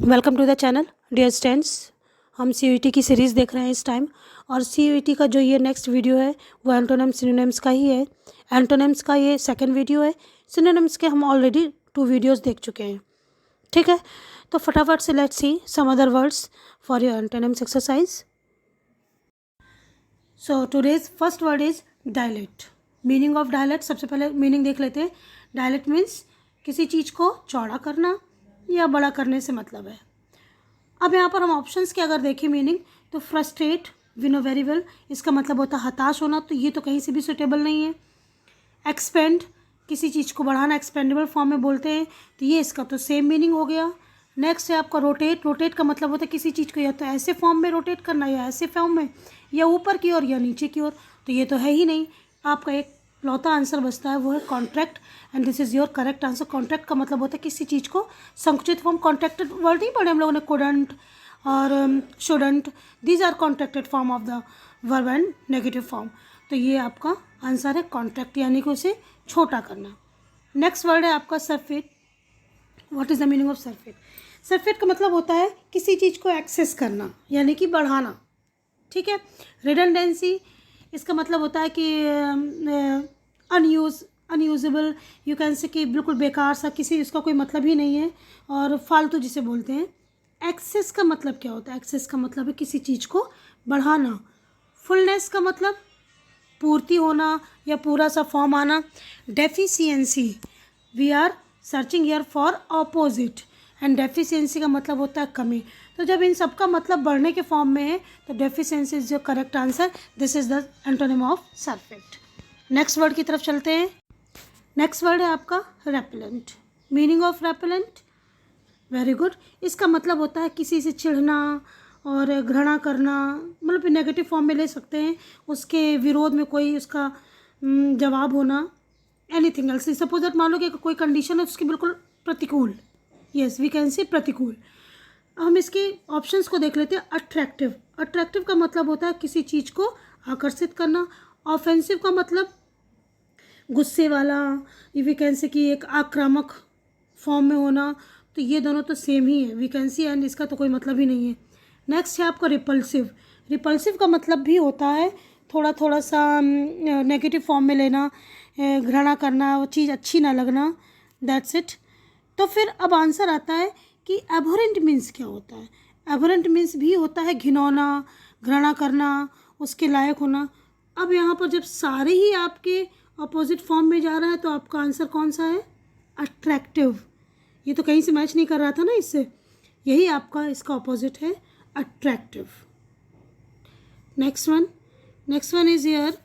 Welcome to the channel dear students. हम सी की सीरीज़ देख रहे हैं इस टाइम। और सी का जो ये नेक्स्ट वीडियो है वो एंटोनिम्स सिनोनिम्स का ही है। एंटोनिम्स का ये सेकंड वीडियो है। सिनोनिम्स के हम ऑलरेडी 2 वीडियोस देख चुके हैं। ठीक है, तो फटाफट से let's see some other words for your antonyms exercise. So today's first word is dilate. Meaning of dilate, सबसे पहले मीनिंग देख लेते हैं। डायलेट मीन्स किसी चीज़ को चौड़ा करना या बड़ा करने से मतलब है। अब यहाँ पर हम ऑप्शंस के अगर देखें मीनिंग, तो frustrate we know very well, इसका मतलब होता है हताश होना, तो ये तो कहीं से भी सुटेबल नहीं है। एक्सपेंड, किसी चीज़ को बढ़ाना, एक्सपेंडेबल फॉर्म में बोलते हैं, तो ये इसका तो सेम मीनिंग हो गया। नेक्स्ट है आपका रोटेट। रोटेट का मतलब होता है किसी चीज़ को या तो ऐसे फॉर्म में रोटेट करना या ऐसे फॉर्म में, या ऊपर की ओर या नीचे की ओर, तो ये तो है ही नहीं। आपका एक लौता आंसर बचता है, वो है contract, and this is your correct answer. Contract का मतलब होता है किसी चीज़ को संकुचित फॉर्म। कॉन्ट्रैक्टेड वर्ड नहीं पढ़े हम लोगों ने, कुडंट और shouldn't, these are contracted form of the verb and negative form. तो ये आपका आंसर है कॉन्ट्रैक्ट, यानी कि उसे छोटा करना। नेक्स्ट वर्ड है आपका surfeit. What is the meaning of surfeit? Surfeit का मतलब होता है किसी चीज़ को एक्सेस करना, यानी कि बढ़ाना। ठीक है। रिडंडेंसी, इसका मतलब होता है कि अनयूजेबल, यू कैन से कि बिल्कुल बेकार सा, किसी इसका कोई मतलब ही नहीं है, और फालतू जिसे बोलते हैं। एक्सेस का मतलब क्या होता है? एक्सेस का मतलब है किसी चीज़ को बढ़ाना। फुलनेस का मतलब पूर्ति होना या पूरा सा फॉर्म आना। Deficiency, we are searching here for opposite, and deficiency का मतलब होता है कमी। तो जब इन सब का मतलब बढ़ने के फॉर्म में है, तो deficiency is your correct answer. This is the antonym of surfeit. Next word की तरफ चलते हैं। नेक्स्ट वर्ड है आपका repellent. Meaning of repellent, very good. इसका मतलब होता है किसी से चिढ़ना और घृणा करना, मतलब नेगेटिव फॉर्म में ले सकते हैं, उसके विरोध में कोई उसका जवाब होना। एनीथिंग एल्स, सपोज दैट मान लो कि कोई कंडीशन है उसकी बिल्कुल प्रतिकूल, यस वी कैन से प्रतिकूल। हम इसके ऑप्शंस को देख लेते हैं। अट्रैक्टिव, अट्रैक्टिव का मतलब होता है किसी चीज़ को आकर्षित करना। ऑफेंसिव का मतलब गुस्से वाला, वी कैन से कि एक आक्रामक फॉर्म में होना, तो ये दोनों तो सेम ही है, वीकेंसी एंड इसका तो कोई मतलब ही नहीं है। नेक्स्ट है आपका रिपल्सिव। रिपल्सिव का मतलब भी होता है थोड़ा थोड़ा सा नेगेटिव फॉर्म में लेना, घृणा करना, वो चीज़ अच्छी ना लगना, दैट्स इट। तो फिर अब आंसर आता है कि एबोरेंट मीन्स क्या होता है? एबोरेंट मीन्स भी होता है घिनौना, घृणा करना, उसके लायक होना। अब यहाँ पर जब सारे ही आपके अपोजिट फॉर्म में जा रहा है, तो आपका आंसर कौन सा है? अट्रैक्टिव। ये तो कहीं से मैच नहीं कर रहा था ना इससे, यही आपका इसका अपोजिट है, attractive. Next one is your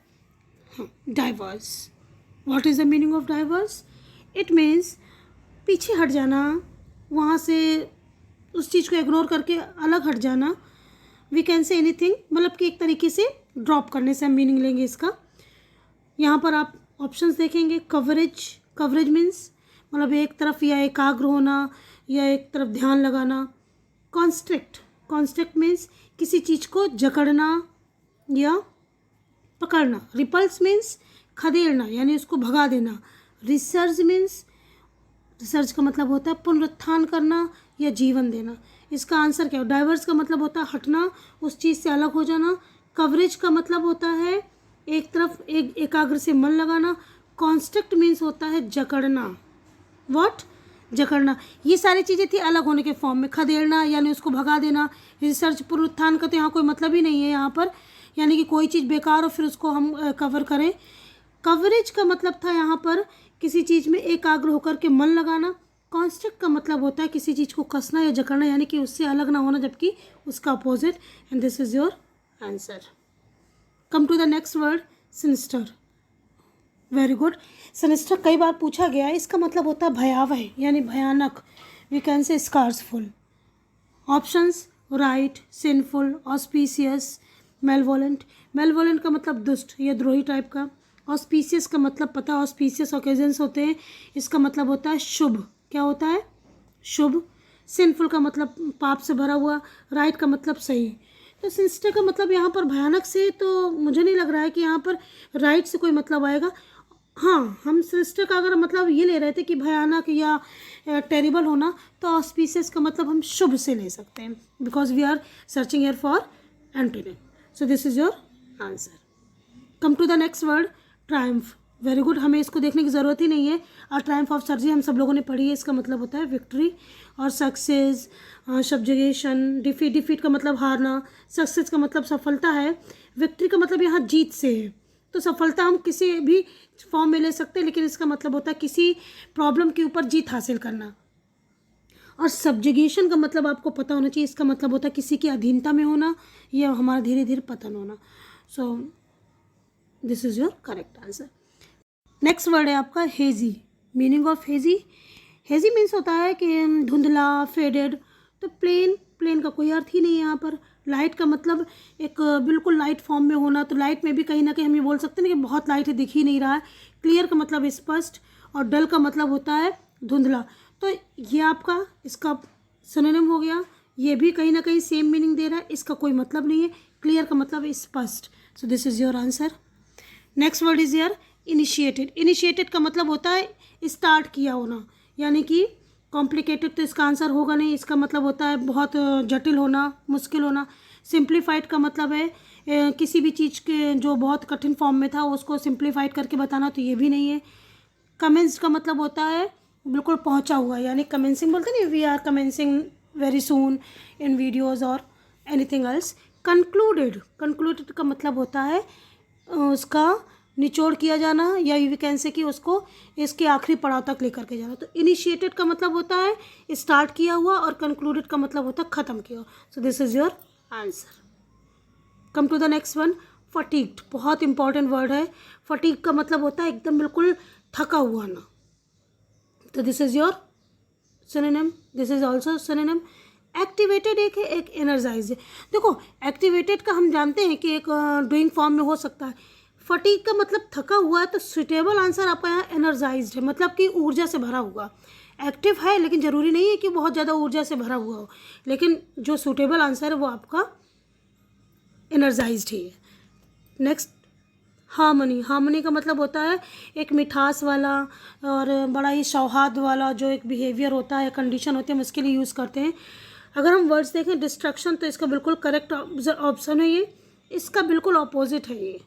diverse. What is the meaning of diverse? It means पीछे हट जाना, वहाँ से उस चीज़ को इग्नोर करके अलग हट जाना। वी कैन से एनीथिंग, मतलब कि एक तरीके से ड्रॉप करने से हम मीनिंग लेंगे इसका। यहाँ पर आप ऑप्शंस देखेंगे। कवरेज, कवरेज मीन्स मतलब एक तरफ या एकाग्र होना या एक तरफ ध्यान लगाना। कॉन्स्ट्रिक्ट, कॉन्स्ट्रिक्ट मीन्स किसी चीज़ को जकड़ना या पकड़ना। रिपल्स मीन्स खदेड़ना, यानी उसको भगा देना। रिसर्च मीन्स, रिसर्च का मतलब होता है पुनरुत्थान करना या जीवन देना। इसका आंसर क्या है? डाइवर्स का मतलब होता है हटना, उस चीज़ से अलग हो जाना। कवरेज का मतलब होता है एक तरफ एकाग्र से मन लगाना। कॉन्स्ट्रिक्ट मीन्स होता है जकड़ना। व्हाट? जकड़ना। ये सारी चीज़ें थी अलग होने के फॉर्म में। खदेड़ना यानी उसको भगा देना। रिसर्च, पुनरुत्थान का तो यहाँ कोई मतलब ही नहीं है यहाँ पर, यानी कि कोई चीज़ बेकार हो फिर उसको हम कवर करें। कवरेज का मतलब था यहाँ पर किसी चीज़ में एकाग्र होकर के मन लगाना। कॉन्स्ट्रिक्ट का मतलब होता है किसी चीज़ को कसना या जकड़ना, यानी कि उससे अलग ना होना, जबकि उसका opposite, and this is your answer. Come to the next word, sinister. Very good. Sinister कई बार पूछा गया है, इसका मतलब होता है भयावह यानी भयानक। We can say scareful. Options right, sinful, auspicious, malevolent. Malevolent का मतलब दुष्ट या द्रोही टाइप का। ऑस्पिशियस का मतलब पता, ऑस्पिशियस ओकेजन्स होते हैं, इसका मतलब होता है शुभ। क्या होता है? शुभ। सिनफुल का मतलब पाप से भरा हुआ। राइट का मतलब सही। तो सिनिस्टर का मतलब यहाँ पर भयानक से, तो मुझे नहीं लग रहा है कि यहाँ पर राइट से कोई मतलब आएगा। हाँ, हम सृष्टि का अगर मतलब ये ले रहे थे कि भयानक या टेरिबल होना, तो ऑस्पिशियस का मतलब हम शुभ से ले सकते हैं, because we are searching here for antonym. So this is your answer. Come to the next word, triumph. Very good, हमें इसको देखने की ज़रूरत ही नहीं है. और ट्रायम्फ ऑफ सर्जी हम सब लोगों ने पढ़ी है. इसका मतलब होता है विक्ट्री और सक्सेस, सब्जुगेशन. डिफीट का मतलब हारना. सक्सेस का मतलब सफलता है. विक्ट्री का मतलब यहाँ जीत से है. तो सफलता हम किसी भी फॉर्म में ले सकते हैं, लेकिन इसका मतलब होता है किसी प्रॉब्लम के ऊपर जीत हासिल करना. और सब्जुगेशन का मतलब आपको पता होना चाहिए. इसका मतलब होता है किसी की अधीनता में होना या हमारा धीरे धीरे पतन होना. सो this is your correct answer. Next word है आपका hazy. Meaning of hazy. Hazy means होता है कि धुंधला, फेडेड. तो प्लेन का कोई अर्थ ही नहीं है यहाँ पर. लाइट का मतलब एक बिल्कुल लाइट फॉर्म में होना. तो लाइट में भी कहीं ना कहीं हम ये बोल सकते हैं ना कि बहुत लाइट है, दिख ही नहीं रहा है. क्लियर का मतलब स्पष्ट, और डल का मतलब होता है धुंधला. तो ये आपका इसका सिनोनिम हो गया. ये भी कहीं ना कहीं सेम मीनिंग दे रहा है. इसका कोई मतलब नहीं है. क्लियर का मतलब स्पष्ट. सो this is your answer. Next word is your initiated. Initiated का मतलब होता है स्टार्ट किया होना, यानी कि कॉम्प्लिकेटेड तो इसका आंसर होगा नहीं. इसका मतलब होता है बहुत जटिल होना, मुश्किल होना. सिंप्लीफाइड का मतलब है किसी भी चीज़ के जो बहुत कठिन फॉर्म में था उसको सिंप्लीफाइड करके बताना, तो ये भी नहीं है. कमेंस्ड का मतलब होता है बिल्कुल पहुंचा हुआ, यानी कमेंसिंग बोलते नहीं, we are commencing very soon in videos और एनीथिंग एल्स. कंक्लूडेड का मतलब होता है उसका निचोड़ किया जाना, या वी कैन से कि उसको इसके आखिरी पड़ाव तक लेकर के जाना. तो इनिशिएटेड का मतलब होता है स्टार्ट किया हुआ, और कंक्लूडेड का मतलब होता है ख़त्म किया हुआ. So this is your answer. Come to the next one, fatigued. बहुत इंपॉर्टेंट वर्ड है. फटीग का मतलब होता है एकदम बिल्कुल थका हुआ ना. तो this is your synonym. This is also synonym. Activated एक है, एक एनर्जाइज है. देखो एक्टिवेटेड का हम जानते हैं कि एक डूइंग फॉर्म में हो सकता है. फटीग का मतलब थका हुआ है. तो सुटेबल आंसर आपका यहाँ एनर्जाइज्ड है, मतलब कि ऊर्जा से भरा हुआ. एक्टिव है लेकिन ज़रूरी नहीं है कि बहुत ज़्यादा ऊर्जा से भरा हुआ हो, लेकिन जो सुटेबल आंसर है वो आपका एनर्जाइज्ड ही है. Next, harmony. हार्मनी का मतलब होता है एक मिठास वाला और बड़ा ही सौहार्द वाला जो एक बिहेवियर होता है, कंडीशन होती है, हम इसके लिए यूज़ करते हैं. अगर हम वर्ड्स देखें डिस्ट्रक्शन, तो इसका बिल्कुल करेक्ट ऑप्शन है ये. इसका बिल्कुल अपोजिट है ये.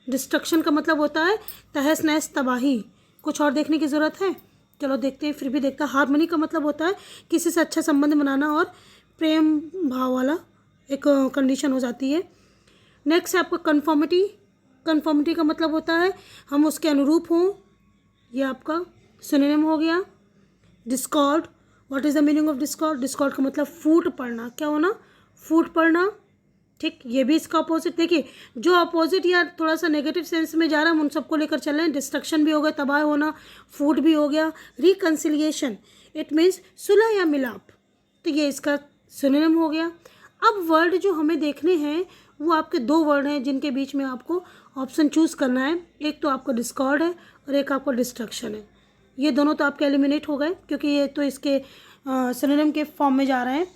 डिस्ट्रक्शन का मतलब होता है तहस नहस, तबाही. कुछ और देखने की ज़रूरत है? चलो देखते हैं, फिर भी देखते हैं. हार्मनी का मतलब होता है किसी से अच्छा संबंध बनाना और प्रेम भाव वाला एक कंडीशन हो जाती है. नेक्स्ट है आपका कन्फर्मिटी. कन्फर्मिटी का मतलब होता है हम उसके अनुरूप हों. यह आपका सिनोनिम हो गया. Discord. What is the meaning of Discord? Discord का मतलब फूट पड़ना. क्या होना? फूट पड़ना. ठीक, ये भी इसका अपोजिट. देखिए जो अपोजिट या थोड़ा सा नेगेटिव सेंस में जा रहा है हम उन सबको लेकर चल रहे हैं. डिस्ट्रक्शन भी हो गया, तबाह होना, फूट भी हो गया. रिकन्सिलिएशन, इट मीन्स सुलह या मिलाप. तो ये इसका सिनोनिम हो गया. अब वर्ड जो हमें देखने हैं वो आपके दो वर्ड हैं जिनके बीच में आपको ऑप्शन चूज़ करना है. एक तो आपका डिस्कॉर्ड है और एक आपका डिस्ट्रक्शन है. ये दोनों तो आपके एलिमिनेट हो गए क्योंकि ये तो इसके सिनोनिम के फॉर्म में जा रहे हैं.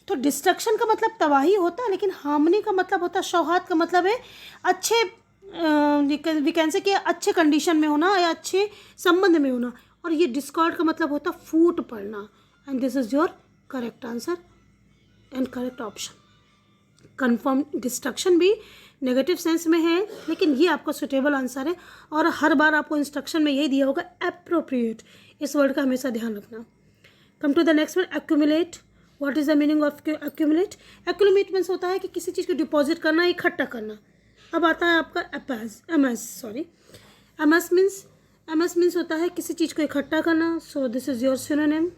तो डिस्ट्रक्शन का मतलब तबाही होता है, लेकिन हार्मनी का मतलब होता है सौहार्द. का मतलब है अच्छे वी कैन से कि अच्छे कंडीशन में होना या अच्छे संबंध में होना. और ये डिस्कॉर्ड का मतलब होता है फूट पड़ना. And this is your correct answer and correct option. Confirm. Destruction भी नेगेटिव सेंस में है, लेकिन ये आपका सुटेबल आंसर है. और हर बार आपको इंस्ट्रक्शन में यही दिया होगा अप्रोप्रिएट. इस वर्ड का हमेशा ध्यान रखना. Come to the next word, accumulate. What is the meaning of accumulate? Accumulate means होता है कि किसी चीज़ को डिपॉजिट करना, इकट्ठा करना. अब आता है आपका एमएस मीन्स होता है किसी चीज़ को इकट्ठा करना. सो this is your synonym.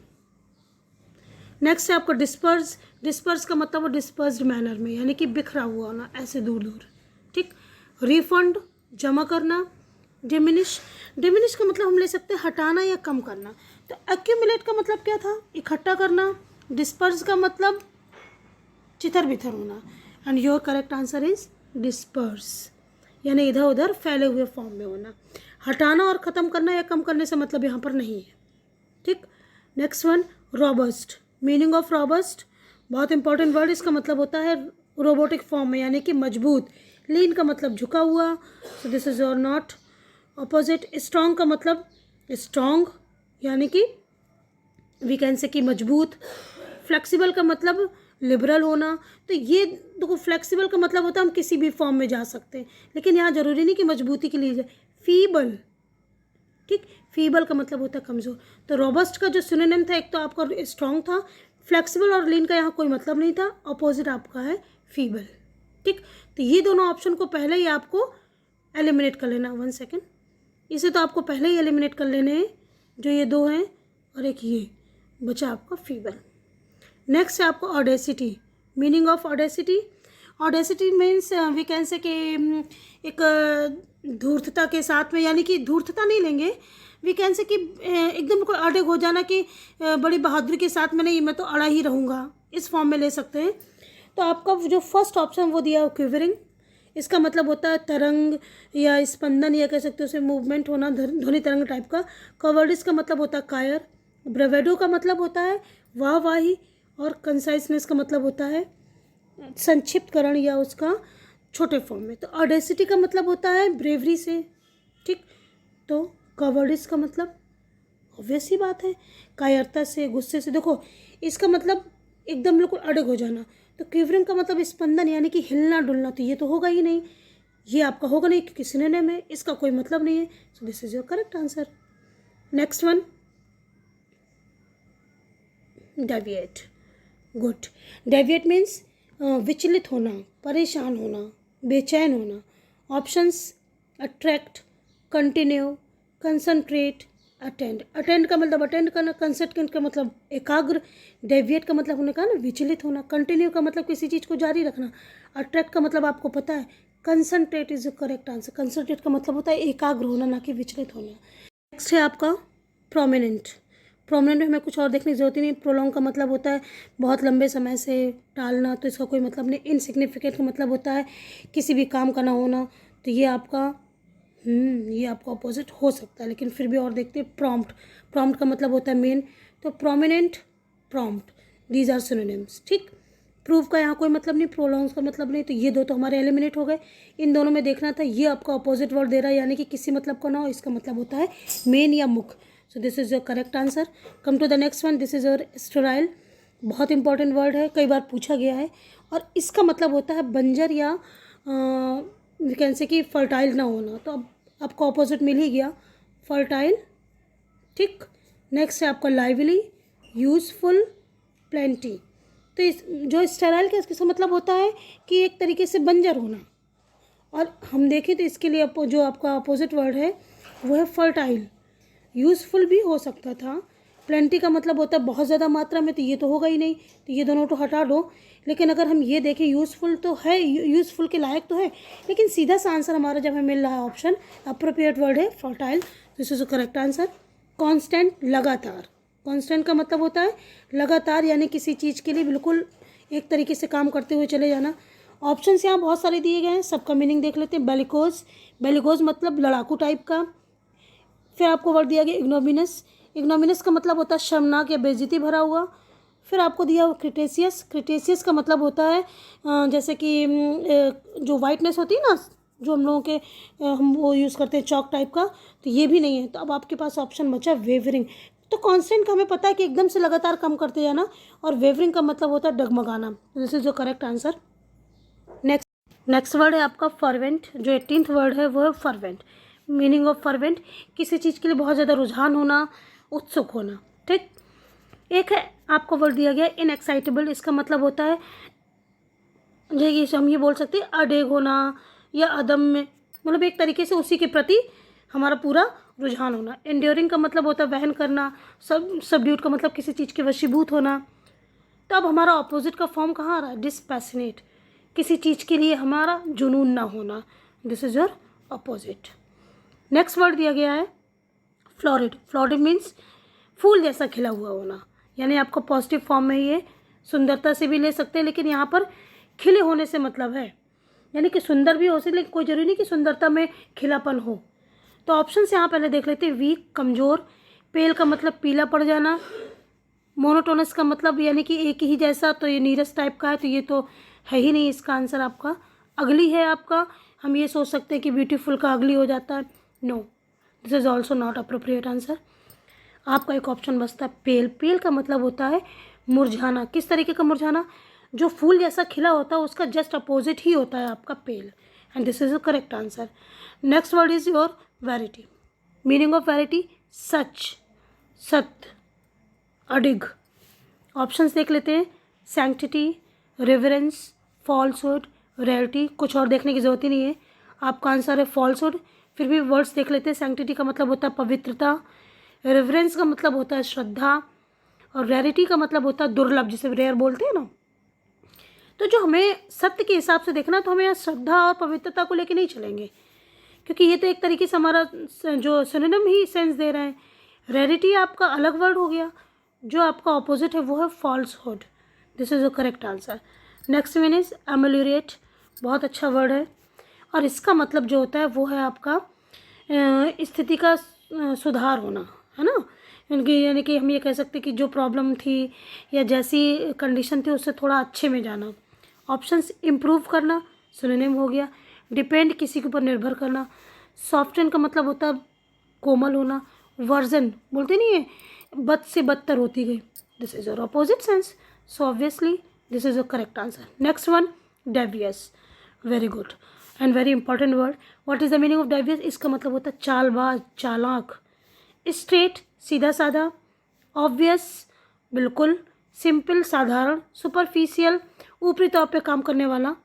Next है आपका डिस्पर्स. डिस्पर्स का मतलब डिस्पर्स्ड मैनर में, यानी कि बिखरा हुआ होना, ऐसे दूर दूर. ठीक. रिफंड, जमा करना. डिमिनिश. डिमिनिश का मतलब हम ले सकते हैं हटाना या कम करना. तो एक्यूमुलेट का मतलब क्या था? इकट्ठा करना. डिस्पर्स का मतलब चितर बिथर होना. And your correct answer is disperse, यानी इधर उधर फैले हुए फॉर्म में होना. हटाना और ख़त्म करना या कम करने से मतलब यहाँ पर नहीं है. ठीक. Next one, robust. Meaning of robust, बहुत इंपॉर्टेंट वर्ड. इसका मतलब होता है रोबोटिक फॉर्म में, यानी कि मजबूत. लीन का मतलब झुका हुआ. So this is your not opposite strong का मतलब स्ट्रॉन्ग यानी कि वी कैन से कि मजबूत। फ्लेक्सिबल का मतलब लिबरल होना। तो ये देखो, फ्लेक्सिबल का मतलब होता है हम किसी भी फॉर्म में जा सकते हैं, लेकिन यहाँ जरूरी नहीं कि मजबूती के लिए जाए। फीबल, ठीक, फीबल का मतलब होता है कमज़ोर। तो रोबस्ट का जो सिनोनिम था, एक तो आपका स्ट्रॉन्ग था, फ्लेक्सिबल और लीन का यहाँ कोई मतलब नहीं था, अपोजिट आपका है फीबल, ठीक। तो ये दोनों ऑप्शन को पहले ही आपको एलिमिनेट कर लेना। 1 सेकेंड, इसे तो आपको पहले ही एलिमिनेट कर लेने हैं, जो ये दो हैं, और एक ये बचा आपका फीबल। नेक्स्ट है आपको audacity. Meaning of audacity, audacity means we can say कि एक धूर्तता के साथ में, यानी कि धूर्तता नहीं लेंगे, वी कैन से कि एकदम कोई अड़ग हो जाना कि बड़ी बहादुरी के साथ में, नहीं मैं तो अड़ा ही रहूँगा, इस फॉर्म में ले सकते हैं। तो आपका जो फर्स्ट ऑप्शन वो दिया क्विवरिंग, इसका मतलब होता है तरंग या स्पंदन, या कह सकते हो उसे मूवमेंट होना, ध्वनि तरंग टाइप का। कवर्डिस का मतलब होता है कायर। ब्रेवेडो का मतलब होता है वाहवाही। और कंसाइसनेस का मतलब होता है संक्षिप्तकरण या उसका छोटे फॉर्म में। तो ऑडेसिटी का मतलब होता है ब्रेवरी से, ठीक। तो कवर्डिस का मतलब ऑब्वियस ही बात है कायरता से, गुस्से से। देखो इसका मतलब एकदम बिल्कुल अड़ग हो जाना। तो क्विवरिंग का मतलब स्पंदन यानी कि हिलना डुलना, तो ये तो होगा ही नहीं, ये आपका होगा नहीं क्योंकि सिनोनिम है, इसका कोई मतलब नहीं है। सो this is your correct answer. Next one, deviate. Good. Deviate means विचलित होना, परेशान होना, बेचैन होना। Options attract, continue, concentrate, attend. Attend का मतलब अटेंड करना, कंसंट्रेट का मतलब एकाग्र, डेविएट का मतलब उन्होंने कहा ना विचलित होना, कंटिन्यू का मतलब किसी चीज़ को जारी रखना, अट्रैक्ट का मतलब आपको पता है, concentrate is the correct answer. Concentrate का मतलब होता है एकाग्र होना, ना कि विचलित होना। नेक्स्ट है आपका प्रोमिनेंट। प्रोमिनेंट में हमें कुछ और देखने की जरूरत ही नहीं। प्रोलॉन्ग का मतलब होता है बहुत लंबे समय से टालना, तो इसका कोई मतलब नहीं। इनसिग्निफिकेंट का मतलब होता है किसी भी काम का ना होना, तो ये आपका ये आपका अपोजिट हो सकता है, लेकिन फिर भी और देखते हैं। प्रॉम्प्ट, प्रॉम्प्ट का मतलब होता है मेन। तो prominent, prompt, these are synonyms, ठीक। प्रूव का यहाँ कोई मतलब नहीं, प्रोलॉन्ग्स का मतलब नहीं, तो ये दो तो हमारे एलिमिनेट हो गए। इन दोनों में देखना था, ये आपका अपोजिट वर्ड दे रहा है यानी कि किसी मतलब का ना हो, इसका मतलब होता है मेन या मुख। So this is your correct answer. Come to the next one, this is your sterile. बहुत इंपॉर्टेंट वर्ड है, कई बार पूछा गया है, और इसका मतलब होता है बंजर या कैन से कि फर्टाइल ना होना। तो अब आपको ऑपोजिट मिल ही गया, फर्टाइल, ठीक। नेक्स्ट है आपका लाइवली, यूजफुल, प्लेंटी। तो इस जो स्टेराइल का इसका मतलब होता है कि एक तरीके से बंजर होना, और हम देखें तो इसके लिए जो आपका अपोजिट वर्ड है वो है फर्टाइल। यूज़फुल भी हो सकता था। प्लेंटी का मतलब होता है बहुत ज़्यादा मात्रा में, तो ये तो होगा ही नहीं, तो ये दोनों तो हटा दो। लेकिन अगर हम ये देखें यूज़फुल तो है, यूज़फुल के लायक तो है, लेकिन सीधा सा आंसर हमारा जब हमें मिल रहा है ऑप्शन अप्रोप्रिएट वर्ड है fertile, this is the correct answer. Constant, लगातार। कांस्टेंट का मतलब होता है लगातार, यानी किसी चीज़ के लिए बिल्कुल एक तरीके से काम करते हुए चले जाना। ऑप्शंस यहाँ बहुत सारे दिए गए हैं, सबका मीनिंग देख लेते हैं। बेलिकोज, बेलिकोज मतलब लड़ाकू टाइप का। फिर आपको वर्ड दिया गया इग्नोमिनस, इग्नोमिनस का मतलब होता है शर्मनाक या बेइज्जती भरा हुआ। फिर आपको दिया हुआ क्रिटेशियस, क्रिटेशियस का मतलब होता है जैसे कि जो वाइटनेस होती है ना, जो हम लोगों के हम वो यूज़ करते हैं चॉक टाइप का, तो ये भी नहीं है। तो अब आपके पास ऑप्शन बचा वेवरिंग। तो कांस्टेंट का हमें पता है कि एकदम से लगातार कम करते जाना, और वेवरिंग का मतलब होता है डगमगाना। दिस इज जो करेक्ट आंसर। नेक्स्ट वर्ड है आपका फर्वेंट। जो 18th वर्ड है वो है फर्वेंट। मीनिंग ऑफ फर्वेंट, किसी चीज़ के लिए बहुत ज़्यादा रुझान होना, उत्सुक होना, ठीक। एक है आपको वर्ड दिया गया इनएक्साइटेबल, इसका मतलब होता है जो हम ये बोल सकते हैं अडेग होना या अदम में, मतलब एक तरीके से उसी के प्रति हमारा पूरा रुझान होना। एंड्योरिंग का मतलब होता है वहन करना। सबड्यूट का मतलब किसी चीज़ के वशीभूत होना। तो अब हमारा ऑपोजिट का फॉर्म कहाँ आ रहा है, डिसपैशनेट, किसी चीज़ के लिए हमारा जुनून ना होना, this is your opposite. Next word दिया गया है फ्लोरिड। फ्लोरिड मीन्स फूल जैसा खिला हुआ होना, यानी आपको पॉजिटिव फॉर्म में ये सुंदरता से भी ले सकते हैं, लेकिन यहाँ पर खिले होने से मतलब है, यानी कि सुंदर भी हो सकते, लेकिन कोई जरूरी नहीं कि सुंदरता में खिलापन हो। तो ऑप्शन से यहाँ पहले देख लेते हैं। वीक, कमज़ोर। पेल का मतलब पीला पड़ जाना। मोनोटोनस का मतलब यानी कि एक ही जैसा, तो ये नीरस टाइप का है, तो ये तो है ही नहीं इसका आंसर आपका। अगली है आपका, हम ये सोच सकते हैं कि ब्यूटीफुल का अगली हो जाता है, no, this is also not appropriate answer. आपका एक ऑप्शन बचता है पेल। पेल का मतलब होता है मुरझाना। किस तरीके का मुरझाना? जो फूल जैसा खिला होता है उसका जस्ट अपोजिट ही होता है आपका pale, and this is the correct answer. Next word is your verity. Meaning of verity, सच, सत्य, अडिग। ऑप्शंस देख लेते हैं। Sanctity, reverence, falsehood, reality. कुछ और देखने की ज़रूरत ही नहीं है, आपका आंसर है फॉल्सहुड। फिर भी वर्ड्स देख लेते हैं। सैंक्टिटी का मतलब होता है पवित्रता, रेवरेंस का मतलब होता है श्रद्धा, और रेयरिटी का मतलब होता है दुर्लभ, जिसे रेयर बोलते हैं ना। तो जो हमें सत्य के हिसाब से देखना, तो हमें यहाँ श्रद्धा और पवित्रता को लेके नहीं चलेंगे, क्योंकि ये तो एक तरीके से हमारा जो सिनोनिम ही सेंस दे रहे हैं। रेयरिटी आपका अलग वर्ड हो गया, जो आपका ऑपोजिट है वो है falsehood. This is the correct answer. Next one is ameliorate. बहुत अच्छा वर्ड है, और इसका मतलब जो होता है वो है आपका स्थिति का सुधार होना, है ना। यानी कि हम ये कह सकते हैं कि जो प्रॉब्लम थी या जैसी कंडीशन थी उससे थोड़ा अच्छे में जाना। ऑप्शंस, इम्प्रूव करना सिनोनिम हो गया। डिपेंड, किसी के ऊपर निर्भर करना। सॉफ्टन का मतलब होता है कोमल होना। वर्जन बोलते नहीं है, बद से बदतर होती गई। This is your opposite sense, so obviously this is your correct answer. Next one, Davies. Very good and very important word. What is the meaning of Davies? इसका मतलब होता है चालबाज, चालाक। स्ट्रेट, सीधा साधा। ऑब्वियस, बिल्कुल। सिंपल, साधारण। सुपरफिशियल, ऊपरी तौर पे काम करने वाला।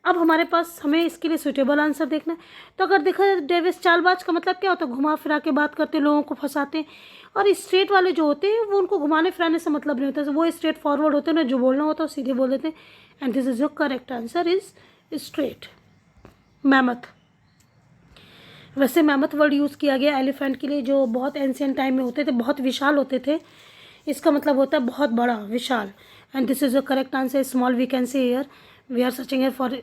अब हमारे पास, हमें इसके लिए सुटेबल आंसर देखना है। तो अगर देखा जाए डेविस, चालबाज का मतलब क्या होता है? घुमा फिरा के बात करते, लोगों को फंसाते हैं। और स्ट्रेट वाले जो होते हैं वो, उनको घुमाने फिराने से मतलब नहीं होता, वो स्ट्रेट फॉरवर्ड होते हैं ना, जो बोलना होता है वो सीधे बोल देते हैं। And this is your correct answer is straight. Mammoth. वैसे मैमथ वर्ड यूज़ किया गया एलिफेंट के लिए, जो बहुत एंशियंट टाइम में होते थे, बहुत विशाल होते थे। इसका मतलब होता है बहुत बड़ा, विशाल। And this is the correct answer. Small we can say here, we are searching here for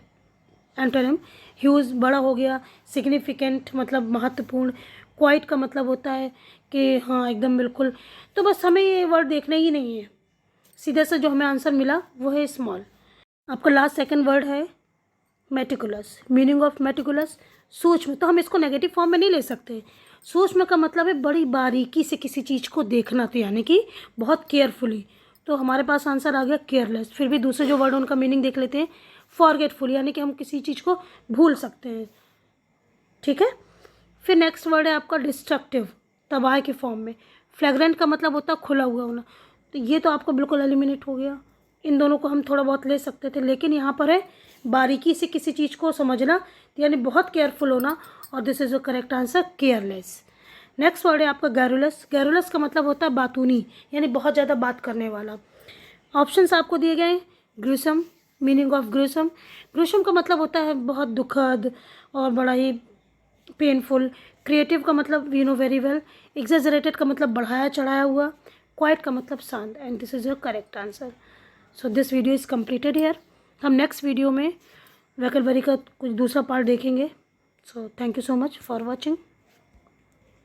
antonym. Huge, बड़ा हो गया। सिग्निफिकेंट मतलब महत्वपूर्ण। क्वाइट का मतलब होता है कि हाँ एकदम बिल्कुल। तो बस हमें ये वर्ड देखना ही नहीं है, सीधे से जो हमें आंसर मिला वो है स्मॉल। आपका लास्ट सेकंड वर्ड है मेटिकुलस। मीनिंग ऑफ मेटिकुलस, सूक्ष्म। तो हम इसको नेगेटिव फॉर्म में नहीं ले सकते। सूक्ष्म का मतलब है बड़ी बारीकी से किसी चीज़ को देखना, तो यानी कि बहुत केयरफुली। तो हमारे पास आंसर आ गया केयरलेस। फिर भी दूसरे जो वर्ड उनका मीनिंग देख लेते हैं। फॉरगेटफुल, यानी कि हम किसी चीज़ को भूल सकते हैं, ठीक है। फिर नेक्स्ट वर्ड है आपका डिस्ट्रक्टिव, तबाह के फॉर्म में। फ्लैग्रेंट का मतलब होता है खुला हुआ होना। तो ये तो आपको बिल्कुल एलिमिनेट हो गया। इन दोनों को हम थोड़ा बहुत ले सकते थे, लेकिन यहाँ पर है बारीकी से किसी चीज़ को समझना, यानी बहुत केयरफुल होना। और this is the correct answer, careless. Next word है आपका गैरुलस। गैरुलस का मतलब होता है बातूनी, यानी बहुत ज़्यादा बात करने वाला। ऑप्शंस आपको दिए गए हैं। Gruesome. Meaning of gruesome, gruesome का मतलब होता है बहुत दुखद और बड़ा ही पेनफुल। क्रिएटिव का मतलब you know very well. Exaggerated का मतलब बढ़ाया चढ़ाया हुआ। क्वाइट का मतलब शांत। And this is your correct answer. So this video is completed here. हम नेक्स्ट वीडियो में वोकैबुलरी का कुछ दूसरा पार्ट देखेंगे। So thank you so much for watching.